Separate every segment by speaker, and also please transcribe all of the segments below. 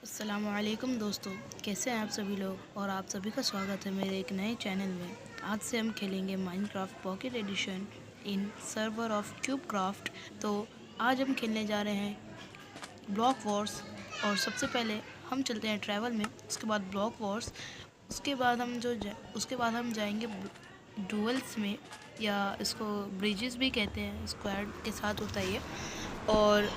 Speaker 1: अस्सलामुअलैकुम दोस्तों, कैसे हैं आप सभी लोग। और आप सभी का स्वागत है मेरे एक नए चैनल में। आज से हम खेलेंगे Minecraft pocket addition in server of cube craft. तो आज हम खेलने जा रहे हैं ब्लॉक वॉर्स। और सबसे पहले हम चलते हैं ट्रैवल में, उसके बाद ब्लॉक वॉर्स, उसके बाद हम जाएंगे डुअल्स में, या इसको ब्रिजेस भी कहते हैं, स्क्वाड के साथ होता है ये। और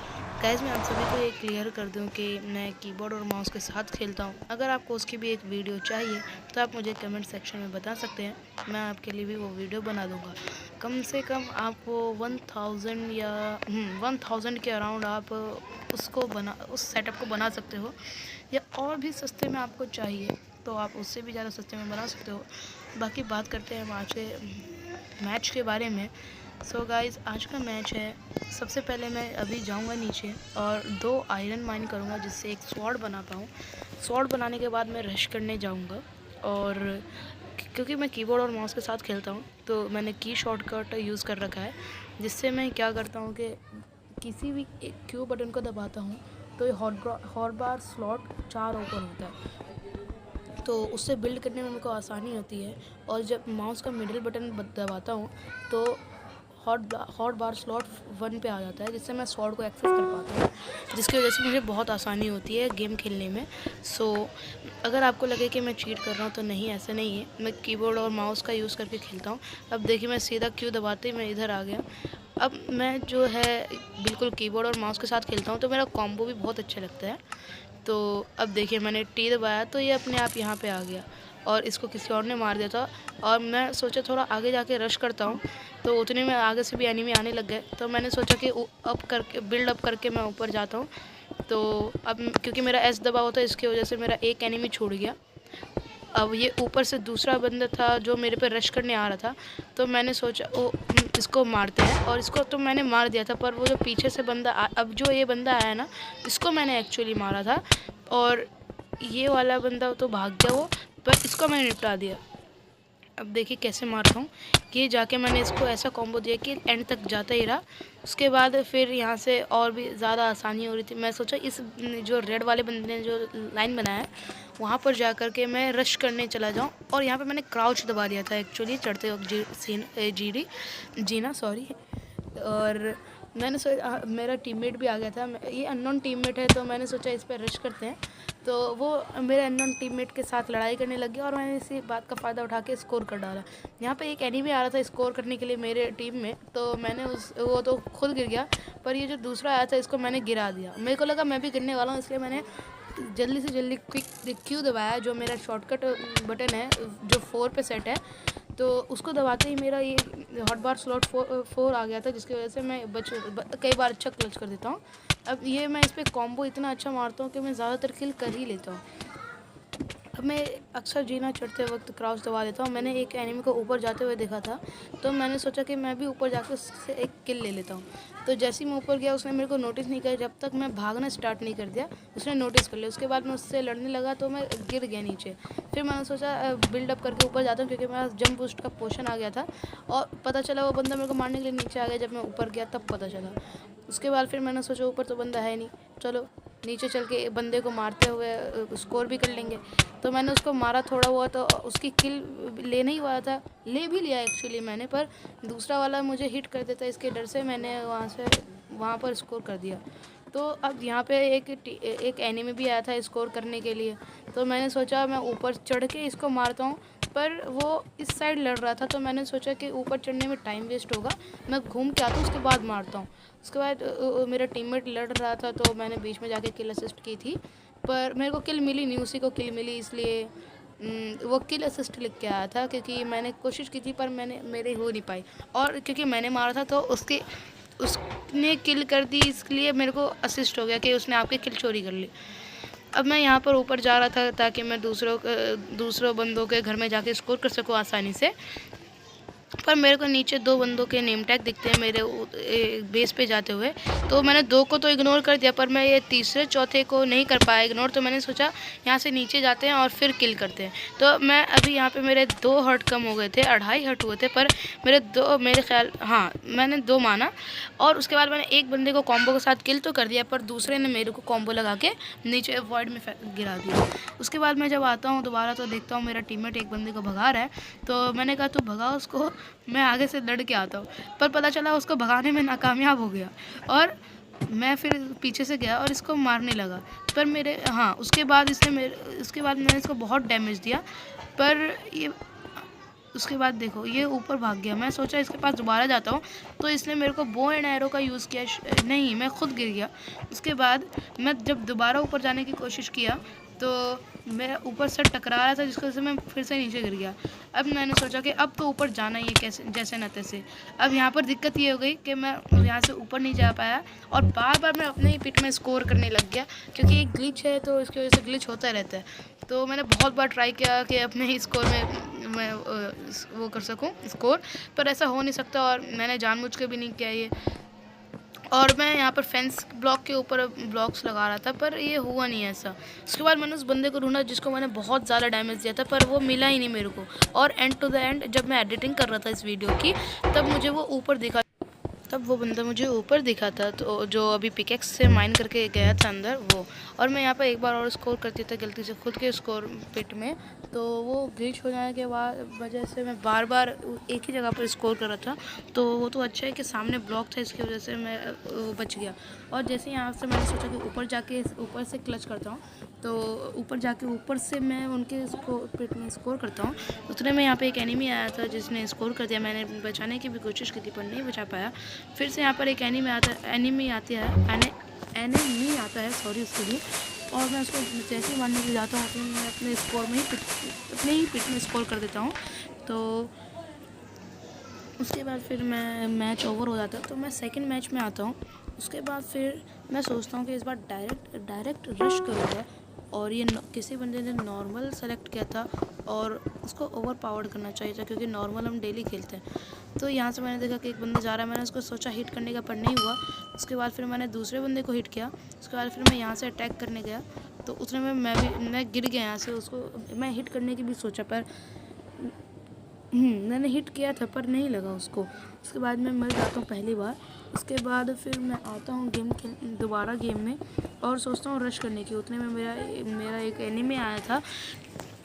Speaker 1: गाइस, मैं आप सभी को ये क्लियर कर दूं कि मैं कीबोर्ड और माउस के साथ खेलता हूं। अगर आपको उसकी भी एक वीडियो चाहिए तो आप मुझे कमेंट सेक्शन में बता सकते हैं, मैं आपके लिए भी वो वीडियो बना दूंगा। कम से कम आप वो 1000 या 1000 के अराउंड आप उस सेटअप को बना सकते हो, या और भी सस्ते में आपको चाहिए तो आप उससे भी ज़्यादा सस्ते में बना सकते हो। बाकी बात करते हैं हम आज के मैच के बारे में। सो गाइस, आज का मैच है। सबसे पहले मैं अभी जाऊंगा नीचे और 2 आयरन माइन करूंगा जिससे एक स्वॉर्ड बना पाऊँ। स्वॉर्ड बनाने के बाद मैं रश करने जाऊंगा। और क्योंकि मैं कीबोर्ड और माउस के साथ खेलता हूं तो मैंने की शॉर्टकट यूज़ कर रखा है, जिससे मैं क्या करता हूं कि किसी भी एक क्यू बटन को दबाता हूं तो ये हॉट बार स्लॉट 4 ओपन होता है, तो उससे बिल्ड करने में मेरे को आसानी होती है। और जब माउस का मिडिल बटन दबाता हूँ तो हॉट बार स्लॉट 1 पे आ जाता है, जिससे मैं स्वॉर्ड को एक्सेस कर पाता हूँ, जिसकी वजह से मुझे बहुत आसानी होती है गेम खेलने में। सो अगर आपको लगे कि मैं चीट कर रहा हूँ तो नहीं, ऐसा नहीं है। मैं कीबोर्ड और माउस का यूज़ करके खेलता हूँ। अब देखिए, मैं सीधा क्यू दबाते ही मैं इधर आ गया। अब मैं जो है बिल्कुल कीबोर्ड और माउस के साथ खेलता हूँ तो मेरा कॉम्बो भी बहुत अच्छा लगता है। तो अब देखिए, मैंने टी दबाया तो ये अपने आप यहाँ पे आ गया और इसको किसी और ने मार दिया था। और मैं सोचा थोड़ा आगे जाके रश करता हूँ, तो उतने में आगे से भी एनिमी आने लग गए। तो मैंने सोचा कि बिल्ड अप करके मैं ऊपर जाता हूँ। तो अब क्योंकि मेरा एस दबा हुआ था, इसकी वजह से मेरा एक एनिमी छूट गया। अब ये ऊपर से दूसरा बंदा था जो मेरे पे रश करने आ रहा था, तो मैंने सोचा इसको मारते हैं, और इसको तो मैंने मार दिया था। पर वो जो पीछे से अब जो ये बंदा आया ना, इसको मैंने एक्चुअली मारा था। और ये वाला बंदा तो भाग गया वो, पर इसको मैंने निपटा दिया। अब देखिए कैसे मारता हूँ कि जाके मैंने इसको ऐसा कॉम्बो दिया कि एंड तक जाता ही रहा। उसके बाद फिर यहाँ से और भी ज़्यादा आसानी हो रही थी। मैं सोचा इस जो रेड वाले बंदे ने जो लाइन बनाया है वहाँ पर जा कर के मैं रश करने चला जाऊँ। और यहाँ पे मैंने क्राउच दबा दिया था एक्चुअली चढ़ते वक्त, जीना सॉरी। और मेरा टीममेट भी आ गया था। ये अननोन टीममेट है, तो मैंने सोचा इस पर रश करते हैं। तो वो मेरे अननोन टीममेट के साथ लड़ाई करने लग गया और मैंने इसी बात का फ़ायदा उठा के स्कोर कर डाला। यहाँ पे एक एनिमी आ रहा था स्कोर करने के लिए मेरे टीम में, तो मैंने वो तो खुद गिर गया, पर ये जो दूसरा आया था इसको मैंने गिरा दिया। मेरे को लगा मैं भी गिरने वाला हूँ, इसलिए मैंने जल्दी से जल्दी क्विक क्यू दबाया, जो मेरा शॉर्टकट बटन है जो 4 पे सेट है। तो उसको दबाते ही मेरा ये हॉट बार स्लॉट 4 आ गया था, जिसकी वजह से मैं कई बार अच्छा क्लच कर देता हूँ। अब ये मैं इस पर कॉम्बो इतना अच्छा मारता हूँ कि मैं ज़्यादातर किल कर ही लेता हूँ। अब मैं अक्सर जीना चढ़ते वक्त क्राउच दबा देता हूँ। मैंने एक एनिमी को ऊपर जाते हुए देखा था, तो मैंने सोचा कि मैं भी ऊपर जाकर उससे एक किल ले लेता हूँ। तो जैसे ही मैं ऊपर गया उसने मेरे को नोटिस नहीं किया, जब तक मैं भागना स्टार्ट नहीं कर दिया उसने नोटिस कर लिया। उसके बाद मैं उससे लड़ने लगा तो मैं गिर गया नीचे। फिर मैंने सोचा बिल्डअप करके ऊपर जाता हूँ, क्योंकि मेरा जंप बूस्ट का पोशन आ गया था। और पता चला वो बंदा मेरे को मारने के लिए नीचे आ गया। जब मैं ऊपर गया तब पता चला। उसके बाद फिर मैंने सोचा ऊपर तो बंदा है नहीं, चलो नीचे चल के बंदे को मारते हुए स्कोर भी कर लेंगे। तो मैंने उसको मारा थोड़ा हुआ, तो उसकी किल लेने ही वाला था, ले भी लिया एक्चुअली मैंने, पर दूसरा वाला मुझे हिट कर देता, इसके डर से मैंने वहाँ पर स्कोर कर दिया। तो अब यहाँ पे एक एनिमी भी आया था स्कोर करने के लिए, तो मैंने सोचा मैं ऊपर चढ़ के इसको मारता हूँ, पर वो इस साइड लड़ रहा था, तो मैंने सोचा कि ऊपर चढ़ने में टाइम वेस्ट होगा, मैं घूम के आता हूँ उसके बाद मारता हूँ। उसके बाद मेरा टीममेट लड़ रहा था, तो मैंने बीच में जाके किल असिस्ट की थी, पर मेरे को किल मिली नहीं, उसी को किल मिली, इसलिए वो किल असिस्ट लिख के आया था, क्योंकि मैंने कोशिश की थी पर मेरे हो नहीं पाई। और क्योंकि मैंने मारा था तो उसने किल कर दी, इसलिए मेरे को असिस्ट हो गया कि उसने आपकी किल चोरी कर ली। अब मैं यहाँ पर ऊपर जा रहा था ताकि मैं दूसरों बंदों के घर में जाके स्कोर कर सकूँ आसानी से। पर मेरे को नीचे 2 बंदों के नेम टैग दिखते हैं मेरे बेस पे जाते हुए। तो मैंने 2 को तो इग्नोर कर दिया, पर मैं ये तीसरे चौथे को नहीं कर पाया इग्नोर। तो मैंने सोचा यहाँ से नीचे जाते हैं और फिर किल करते हैं। तो मैं अभी यहाँ पे मेरे 2 हर्ट कम हो गए थे, 2.5 हर्ट हुए थे, पर मेरे ख्याल हाँ मैंने 2 माना। और उसके बाद मैंने एक बंदे को कॉम्बो के साथ किल तो कर दिया, पर दूसरे ने मेरे को कॉम्बो लगा के नीचे वॉइड में गिरा दिया। उसके बाद मैं जब आता हूँ दोबारा तो देखता हूँ मेरा टीममेट एक बंदे को भगा रहा है। तो मैंने कहा तू भगा उसको, मैं आगे से लड़ के आता हूँ। पर पता चला उसको भगाने में नाकामयाब हो गया और मैं फिर पीछे से गया और इसको मारने लगा। पर उसके बाद मैंने इसको बहुत डैमेज दिया। पर ये उसके बाद देखो ये ऊपर भाग गया। मैं सोचा इसके पास दोबारा जाता हूँ, तो इसने मेरे को बो एंड एरो का यूज़ किया। नहीं, मैं खुद गिर गया। उसके बाद मैं जब दोबारा ऊपर जाने की कोशिश किया तो मेरा ऊपर से टकरा रहा था, जिसकी वजह से मैं फिर से नीचे गिर गया। अब मैंने सोचा कि अब तो ऊपर जाना ही है कैसे जैसे न तैसे। अब यहाँ पर दिक्कत ये हो गई कि मैं यहाँ से ऊपर नहीं जा पाया और बार बार मैं अपने ही पिट में स्कोर करने लग गया, क्योंकि एक ग्लिच है तो इसकी वजह से ग्लिच होता रहता है। तो मैंने बहुत बार ट्राई किया कि अपने ही स्कोर में मैं वो कर सकूं स्कोर, पर ऐसा हो नहीं सकता और मैंने जानबूझ के भी नहीं किया ये। और मैं यहाँ पर फेंस ब्लॉक के ऊपर ब्लॉक्स लगा रहा था, पर ये हुआ नहीं ऐसा। उसके बाद मैंने उस बंदे को ढूंढा जिसको मैंने बहुत ज़्यादा डैमेज दिया था, पर वो मिला ही नहीं मेरे को। और एंड टू द एंड जब मैं एडिटिंग कर रहा था इस वीडियो की, तब मुझे वो ऊपर दिखा, तब वो बंदा मुझे ऊपर दिखा था, तो जो अभी पिकेक्स से माइन करके गया था अंदर वो। और मैं यहाँ पर एक बार और स्कोर कर दिया था गलती से खुद के स्कोर पिट में, तो वो ग्लिच हो जाने के बाद वजह से मैं बार बार एक ही जगह पर स्कोर कर रहा था। तो वो तो अच्छा है कि सामने ब्लॉक था, इसकी वजह से मैं बच गया। और जैसे यहाँ से मैंने सोचा कि ऊपर से क्लच करता हूँ, तो ऊपर से मैं उनके पिट में स्कोर करता हूँ। उतने में यहाँ पे एक एनिमी आया था जिसने स्कोर कर दिया। मैंने बचाने की भी कोशिश की थी पर नहीं बचा पाया। फिर से यहाँ पर एक एनिमी आता है सॉरी उसके लिए। और मैं उसको जैसे ही मारने के लिए जाता हूँ तो मैं अपने ही पिट में स्कोर कर देता हूँ। तो उसके बाद फिर मैं मैच ओवर हो जाता है, तो मैं सेकंड मैच में आता हूँ। उसके बाद फिर मैं सोचता हूँ कि इस बार डायरेक्ट रश करूँगा। और ये किसी बंदे ने नॉर्मल सेलेक्ट किया था और उसको ओवर पावर्ड करना चाहिए था, क्योंकि नॉर्मल हम डेली खेलते हैं। तो यहाँ से मैंने देखा कि एक बंदा जा रहा है, मैंने उसको सोचा हिट करने का, पर नहीं हुआ। उसके बाद फिर मैंने दूसरे बंदे को हिट किया। उसके बाद फिर मैं यहाँ से अटैक करने गया, तो उतने में मैं गिर गया यहाँ से। उसको मैं हिट करने की भी सोचा, पर मैंने हिट किया था पर नहीं लगा उसको। उसके बाद मैं मर जाता हूँ पहली बार। उसके बाद फिर मैं आता हूँ दोबारा गेम में और सोचता हूँ रश करने की। उतने में मेरा एक एनिमी आया था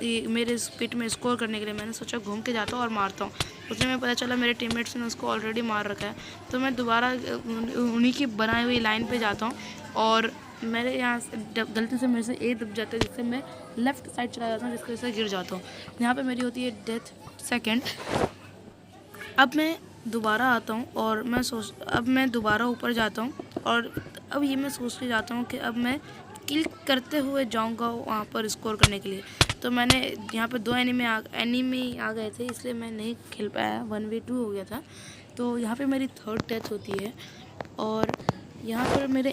Speaker 1: मेरे पिट में स्कोर करने के लिए। मैंने सोचा घूम के जाता हूँ और मारता हूँ। उतने में पता चला मेरे टीममेट्स ने उसको ऑलरेडी मार रखा है। तो मैं दोबारा उन्हीं की बनाई हुई लाइन पे जाता हूँ और मेरे यहाँ से गलती से मेरे से ए दब जाता है, जिससे मैं लेफ़्ट साइड चला जाता हूँ, जिसकी वजह से गिर जाता हूँ। यहाँ पे मेरी होती है डेथ सेकंड। अब मैं दोबारा आता हूँ और अब मैं दोबारा ऊपर जाता हूँ और अब ये मैं सोच के जाता हूँ कि अब मैं किल करते हुए जाऊँगा वहाँ पर स्कोर करने के लिए। तो मैंने यहाँ पर 2 एनिमी आ गए थे, इसलिए मैं नहीं खेल पाया, 1v2 हो गया था। तो यहाँ पे मेरी 3rd डेथ होती है और यहाँ पर मेरे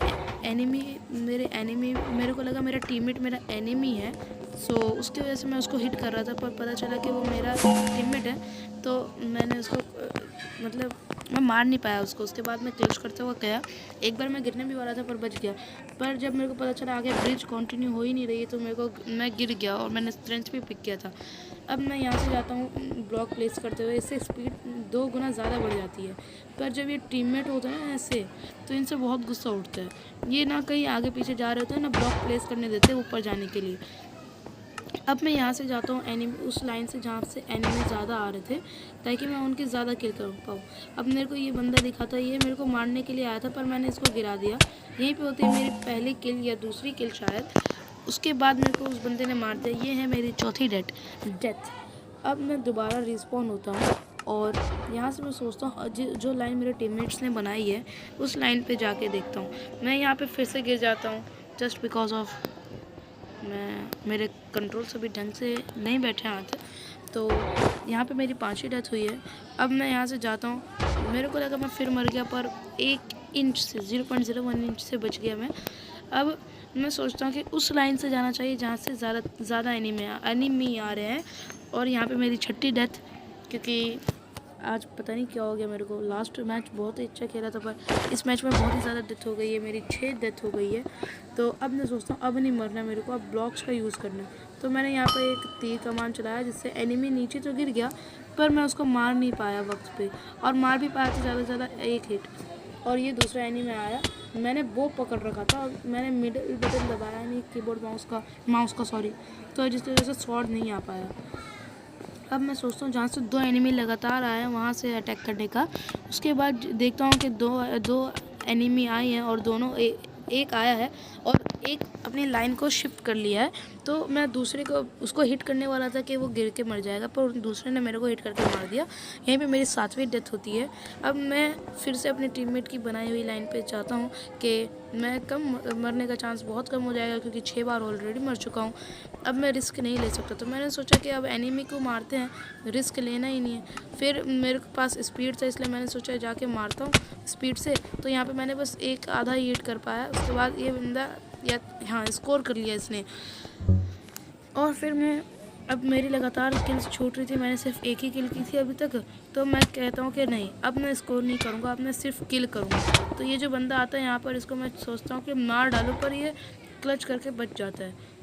Speaker 1: को लगा मेरा टीममेट मेरा एनिमी है। सो उसकी वजह से मैं उसको हिट कर रहा था, पर पता चला कि वो मेरा टीममेट है। तो मैंने उसको मैं मार नहीं पाया उसको। उसके बाद मैं क्लच करते हुए गया। एक बार मैं गिरने भी वाला था पर बच गया। पर जब मेरे को पता चला आगे ब्रिज कंटिन्यू हो ही नहीं रही है, तो मैं गिर गया और मैंने स्ट्रेंथ भी पिक किया था। अब मैं यहाँ से जाता हूँ ब्लॉक प्लेस करते हुए। इससे स्पीड 2 गुना ज़्यादा बढ़ जाती है। पर जब ये टीममेट होता है ना ऐसे, तो इनसे बहुत गुस्सा उठता है। ये ना कहीं आगे पीछे जा रहे होते हैं ना ब्लॉक प्लेस करने देते हैं ऊपर जाने के लिए। अब मैं यहाँ से जाता हूँ एनिमी उस लाइन से जहाँ से एनिमी ज़्यादा आ रहे थे, ताकि मैं उनकी ज़्यादा किल कर पाऊँ। अब मेरे को ये बंदा दिखा था, ये मेरे को मारने के लिए आया था, पर मैंने इसको गिरा दिया। यहीं पे होती है मेरी पहली किल या दूसरी किल शायद। उसके बाद मेरे को उस बंदे ने मार दिया। ये है मेरी 4थी डेथ। अब मैं दोबारा रिस्पॉन होता हूँ और यहाँ से मैं सोचता हूँ जो लाइन मेरे टीममेट्स ने बनाई है उस लाइन पे जाके देखता हूँ। मैं यहाँ पे फिर से गिर जाता हूँ जस्ट बिकॉज ऑफ मेरे कंट्रोल से भी ढंग से नहीं बैठे हाथ। तो यहाँ पे मेरी 5वीं डेथ हुई है। अब मैं यहाँ से जाता हूँ। मेरे को लगा मैं फिर मर गया, पर 1 इंच से 0.01 इंच से बच गया मैं। अब मैं सोचता हूँ कि उस लाइन से जाना चाहिए जहाँ से ज़्यादा एनिमी आ रहे हैं। और यहाँ पे मेरी 6ठी डेथ, क्योंकि आज पता नहीं क्या हो गया मेरे को। लास्ट मैच बहुत ही अच्छा खेला था पर इस मैच में बहुत ही ज़्यादा डेथ हो गई है, मेरी 6 डेथ हो गई है। तो अब मैं सोचता हूँ अब नहीं मरना मेरे को, अब ब्लॉक्स का यूज़ करना है। तो मैंने यहाँ पर एक तीर कमान चलाया जिससे एनिमी नीचे तो गिर गया पर मैं उसको मार नहीं पाया वक्त पे, और मार भी पाया तो ज़्यादा से ज़्यादा एक हिट। और ये दूसरा एनिमी आया, मैंने वो पकड़ रखा था और मैंने मिडल बटन दबाया नहीं कीबोर्ड माउस का सॉरी, तो जिसकी वजह से शॉट नहीं आ पाया। अब मैं सोचता हूँ जहाँ से 2 एनिमी लगातार आए हैं वहाँ से अटैक करने का। उसके बाद देखता हूँ कि दो एनिमी आए हैं और दोनों एक आया है और एक अपनी लाइन को शिफ्ट कर लिया है। तो मैं दूसरे को उसको हिट करने वाला था कि वो गिर के मर जाएगा, पर दूसरे ने मेरे को हिट करके मार दिया। यहीं पे मेरी 7वीं डेथ होती है। अब मैं फिर से अपने टीममेट की बनाई हुई लाइन पे चाहता हूँ कि मैं मरने का चांस बहुत कम हो जाएगा क्योंकि 6 बार ऑलरेडी मर चुका हूँ। अब मैं रिस्क नहीं ले सकता, तो मैंने सोचा कि अब एनिमी को मारते हैं, रिस्क लेना ही नहीं है। फिर मेरे पास स्पीड था इसलिए मैंने सोचा जाके मारता हूँ स्पीड से। तो यहाँ पे मैंने बस एक आधा ही हिट कर पाया, उसके बाद ये बंदा हाँ स्कोर कर लिया इसने। और फिर मैं अब मेरी लगातार किल्स छूट रही थी, मैंने सिर्फ एक ही किल की थी अभी तक। तो मैं कहता हूँ कि नहीं अब मैं स्कोर नहीं करूँगा, अब मैं सिर्फ किल करूँगा। तो ये जो बंदा आता है यहाँ पर इसको मैं सोचता हूँ कि मार डालूँ, पर ये क्लच करके बच जाता है।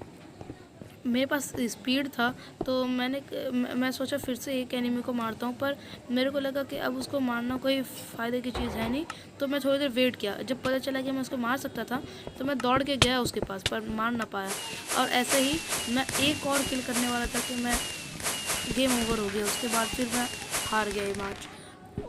Speaker 1: मेरे पास स्पीड था तो मैं सोचा फिर से एक एनिमी को मारता हूँ, पर मेरे को लगा कि अब उसको मारना कोई फ़ायदे की चीज़ है नहीं। तो मैं थोड़ी देर वेट किया, जब पता चला कि मैं उसको मार सकता था तो मैं दौड़ के गया उसके पास, पर मार ना पाया। और ऐसे ही मैं एक और किल करने वाला था कि मैं गेम ओवर हो गया। उसके बाद फिर मैं हार गया ये मैच।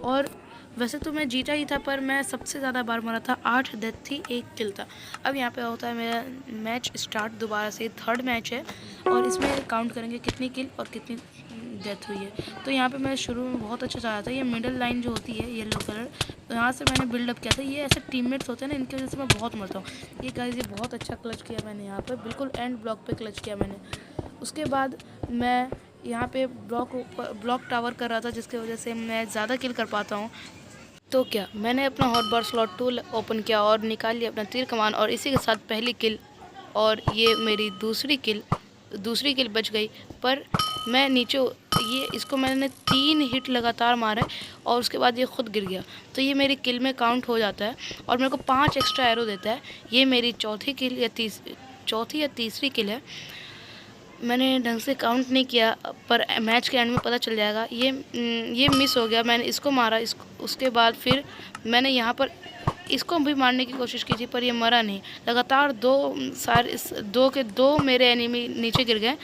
Speaker 1: और वैसे तो मैं जीता ही था पर मैं सबसे ज़्यादा बार मरा था, 8 डेथ थी, 1 किल था। अब यहाँ पे होता है मेरा मैच स्टार्ट दोबारा से, 3rd मैच है और इसमें काउंट करेंगे कितनी किल और कितनी डेथ हुई है। तो यहाँ पे मैं शुरू में बहुत अच्छा चला था, ये मिडल लाइन जो होती है येलो कलर, तो यहाँ से मैंने बिल्डअप किया था। ये ऐसे टीममेट्स होते हैं ना, इनकी वजह से मैं बहुत मरता हूँ। ये गाइस ये बहुत अच्छा क्लच किया मैंने यहाँ पर, बिल्कुल एंड ब्लॉक पे क्लच किया मैंने। उसके बाद मैं यहाँ पे ब्लॉक टावर कर रहा था जिसकी वजह से मैं ज़्यादा किल कर पाता हूँ। तो क्या मैंने अपना हॉटबार स्लॉट 2 ओपन किया और निकाल लिया अपना तीर कमान, और इसी के साथ पहली किल, और ये मेरी दूसरी किल बच गई। पर मैं नीचे इसको मैंने 3 हिट लगातार मारे और उसके बाद ये खुद गिर गया, तो ये मेरी किल में काउंट हो जाता है और मेरे को 5 एक्स्ट्रा एरो देता है। ये मेरी चौथी या तीसरी किल है। मैंने ढंग से काउंट नहीं किया पर मैच के एंड में पता चल जाएगा। ये मिस हो गया, मैंने इसको मारा, उसके बाद फिर मैंने यहाँ पर इसको भी मारने की कोशिश की थी पर ये मरा नहीं। लगातार 2 मेरे एनिमी नीचे गिर गए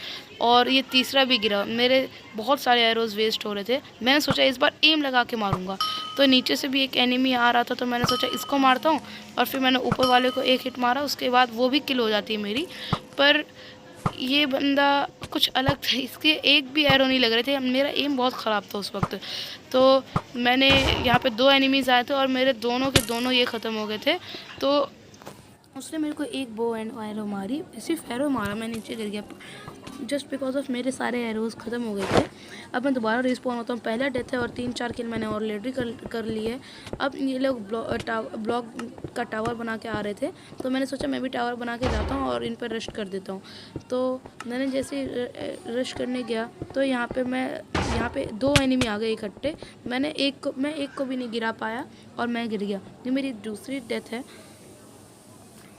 Speaker 1: और ये तीसरा भी गिरा। मेरे बहुत सारे एरोज़ वेस्ट हो रहे थे। मैंने सोचा इस बार एम लगा के मारूंगा, तो नीचे से भी एक एनिमी आ रहा था तो मैंने सोचा इसको मारता हूँ, और फिर मैंने ऊपर वाले को एक हिट मारा, उसके बाद वो भी किल हो जाती है मेरी। पर ये बंदा कुछ अलग था, इसके एक भी एरो नहीं लग रहे थे, मेरा एम बहुत ख़राब था उस वक्त। तो मैंने यहाँ पे 2 एनिमीज़ आए थे और मेरे दोनों के दोनों ये ख़त्म हो गए थे। तो उसने मेरे को एक बो एंड एरो मारी, सिर्फ एरो मारा, मैं नीचे गिर गया जस्ट बिकॉज ऑफ मेरे सारे एरोज़ ख़त्म हो गए थे। अब मैं दोबारा रिस्पॉन होता हूँ, पहला डेथ है और 3-4 किल मैंने ऑलरेडी कर लिए। अब ये लोग ब्लॉक का टावर बना के आ रहे थे, तो मैंने सोचा मैं भी टावर बना के जाता हूँ और इन पर रश कर देता हूँ। तो मैंने जैसे रश करने गया तो यहाँ पे 2 एनिमी आ गए इकट्ठे। मैं एक को भी नहीं गिरा पाया और मैं गिर गया। ये मेरी दूसरी डेथ है।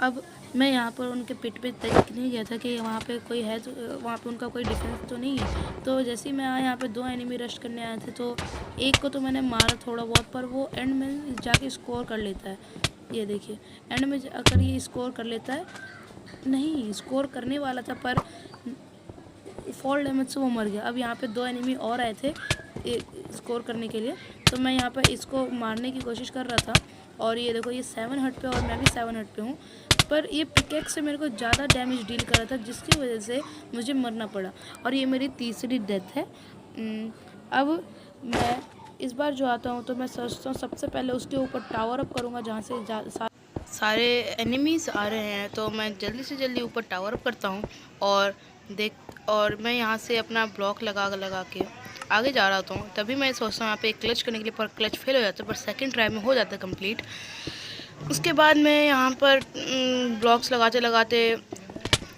Speaker 1: अब मैं यहाँ पर उनके पिट पे देखने गया था कि वहाँ पे कोई है, तो वहाँ पे उनका कोई डिफेंस तो नहीं है। तो जैसे ही मैं आया यहाँ पे 2 एनिमी रश करने आए थे, तो एक को तो मैंने मारा थोड़ा बहुत, पर वो एंड में जाके स्कोर कर लेता है। ये देखिए एंड में अगर ये स्कोर कर लेता है, नहीं स्कोर करने वाला था पर फॉल डैमेज से वो मर गया। अब यहाँ पे 2 एनिमी और आए थे स्कोर करने के लिए, तो मैं यहाँ पर इसको मारने की कोशिश कर रहा था। और ये देखो ये 7 हर्ट पे और मैं भी 7 हर्ट पे हूँ, पर ये पिकेक्स से मेरे को ज़्यादा डैमेज डील कर रहा था जिसकी वजह से मुझे मरना पड़ा। और ये मेरी तीसरी डेथ है। अब मैं इस बार जो आता हूँ तो मैं सोचता हूँ सबसे पहले उसके ऊपर टावर अप करूँगा जहाँ से सारे एनिमीज़ आ रहे हैं। तो मैं जल्दी से जल्दी ऊपर टावर अप करता हूँ और मैं यहाँ से अपना ब्लॉक लगा के आगे जा रहा हूँ। तभी मैं सोचता हूँ यहाँ पे क्लच करने के लिए, पर क्लच फेल हो जाता है, पर सेकंड ट्राई में हो जाता है कंप्लीट। उसके बाद मैं यहाँ पर ब्लॉक्स लगाते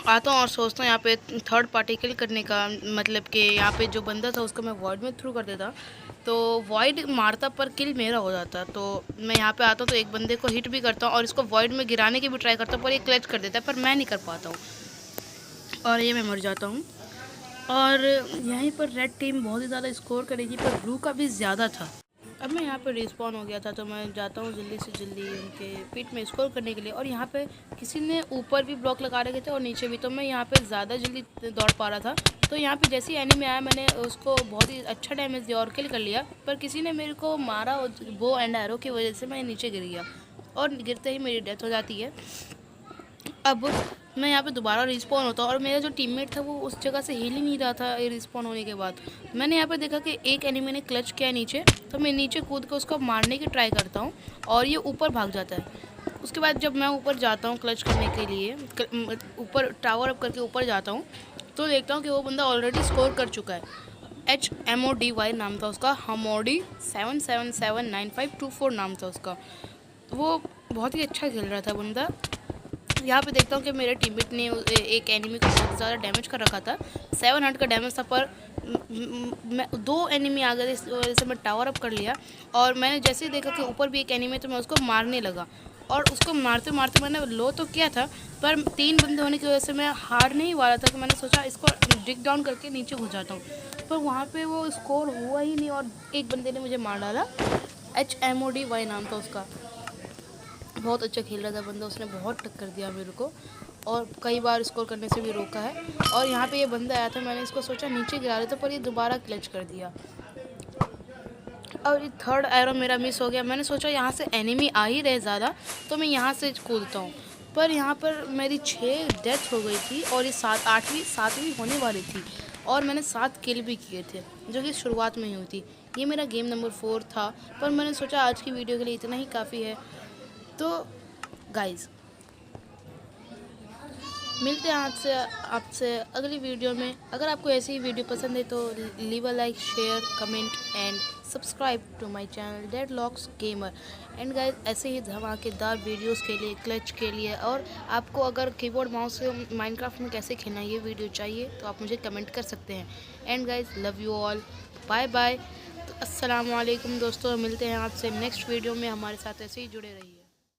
Speaker 1: आता हूँ और सोचता हूँ यहाँ पे 3rd पार्टी किल करने का, मतलब कि यहाँ पे जो बंदा था उसको मैं वॉइड में थ्रू कर देता तो वॉइड मारता पर किल मेरा हो जाता। तो मैं यहाँ पे आता हूँ तो एक बंदे को हिट भी करता हूँ और इसको वॉइड में गिराने की भी ट्राई करता हूँ, पर ये क्लच कर देता है, पर मैं नहीं कर पाता हूँ और ये मैं मर जाता हूँ। और यहीं पर रेड टीम बहुत ही ज़्यादा स्कोर करेगी, पर ब्लू का भी ज़्यादा था। अब मैं यहाँ पे रिस्पॉन हो गया था, तो मैं जाता हूँ जल्दी से जल्दी उनके पीठ में स्कोर करने के लिए। और यहाँ पे किसी ने ऊपर भी ब्लॉक लगा रखे थे और नीचे भी, तो मैं यहाँ पे ज़्यादा जल्दी दौड़ पा रहा था। तो यहाँ पे जैसे ही एनिमी आया मैंने उसको बहुत ही अच्छा डैमेज दिया और किल कर लिया, पर किसी ने मेरे को मारा वो एंड एरो की वजह से मैं नीचे गिर गया और गिरते ही मेरी डेथ हो जाती है। अब मैं यहाँ पे दोबारा रिस्पॉन होता हूँ और मेरा जो टीममेट था वो उस जगह से हिल ही नहीं रहा था। रिस्पॉन होने के बाद मैंने यहाँ पे देखा कि एक एनिमी ने क्लच किया नीचे, तो मैं नीचे कूद के उसको मारने की ट्राई करता हूँ और ये ऊपर भाग जाता है। उसके बाद जब मैं ऊपर जाता हूँ क्लच करने के लिए, ऊपर टावर अप करके ऊपर जाता हूँ, तो देखता हूँ कि वो बंदा ऑलरेडी स्कोर कर चुका है। HMODY नाम था उसका, हमोडी 7779524 नाम था उसका। वो बहुत ही अच्छा खेल रहा था बंदा। यहाँ पे देखता हूँ कि मेरे टीममेट ने एक एनिमी को बहुत ज़्यादा डैमेज कर रखा था, 700 का डैमेज था, पर मैं 2 एनिमी आ गए थे, इस वजह से मैं टावर अप कर लिया। और मैंने जैसे ही देखा कि ऊपर भी एक एनिमी, तो मैं उसको मारने लगा और उसको मारते मारते मैंने लो तो किया था, पर 3 बंदे होने की वजह से मैं हार नहीं वाला था। तो मैंने सोचा इसको डिग डाउन करके नीचे घुस जाता हूँ, पर वहाँ पर वो स्कोर हुआ ही नहीं और एक बंदे ने मुझे मार डाला। HMODY नाम था उसका। बहुत अच्छा खेल रहा था बंदा, उसने बहुत टक्कर दिया मेरे को और कई बार स्कोर करने से भी रोका है। और यहाँ पे ये बंदा आया था, मैंने इसको सोचा नीचे गिरा देता, पर ये दोबारा क्लच कर दिया और ये थर्ड एरो मेरा मिस हो गया। मैंने सोचा यहाँ से एनिमी आ ही रहे ज़्यादा, तो मैं यहाँ से कूदता हूँ, पर यहाँ पर मेरी 6 डेथ हो गई थी और ये 7वीं होने वाली थी और मैंने 7 किल भी किए थे, जो कि शुरुआत में ही हुई थी। ये मेरा गेम नंबर 4 था, पर मैंने सोचा आज की वीडियो के लिए इतना ही काफ़ी है। तो गाइज़ मिलते हैं आपसे अगली वीडियो में। अगर आपको ऐसी ही वीडियो पसंद है तो leave a like, share, comment and subscribe to my channel Deadlocks Gamer. And guys ऐसे ही धमाकेदार वीडियोस के लिए, क्लच के लिए, और आपको अगर कीबोर्ड माउस से माइनक्राफ्ट में कैसे खेलना ये वीडियो चाहिए तो आप मुझे कमेंट कर सकते हैं। And guys love you all, bye bye. तो अस्सलाम वालेकुम दोस्तों, मिलते हैं आपसे नेक्स्ट वीडियो में। हमारे साथ ऐसे ही जुड़े रहिए।